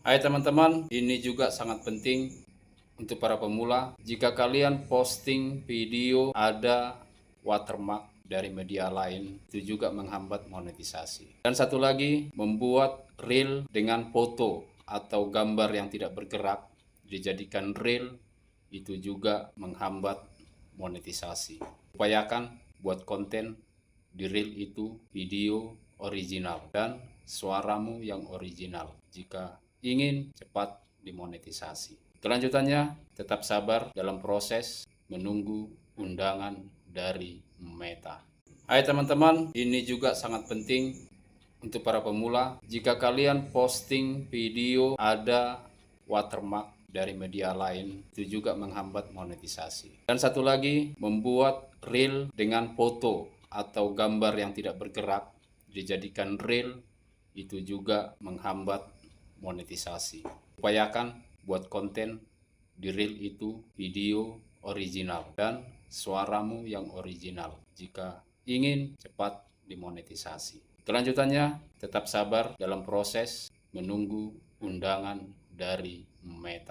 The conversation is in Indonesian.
Hai teman-teman, ini juga sangat penting untuk para pemula. Jika kalian posting video ada watermark dari media lain, itu juga menghambat monetisasi. Dan satu lagi, membuat reel dengan foto atau gambar yang tidak bergerak dijadikan reel, itu juga menghambat monetisasi. Upayakan buat konten di reel itu video original dan suaramu yang original jika ingin cepat dimonetisasi. Kelanjutannya, tetap sabar dalam proses menunggu undangan dari Meta. Hai teman-teman, ini juga sangat penting untuk para pemula. Jika kalian posting video ada watermark dari media lain, itu juga menghambat monetisasi. Dan satu lagi, membuat reel dengan foto atau gambar yang tidak bergerak dijadikan reel, itu juga menghambat monetisasi. Upayakan buat konten di reel itu video original dan suaramu yang original jika ingin cepat dimonetisasi. Kelanjutannya, tetap sabar dalam proses menunggu undangan dari Meta.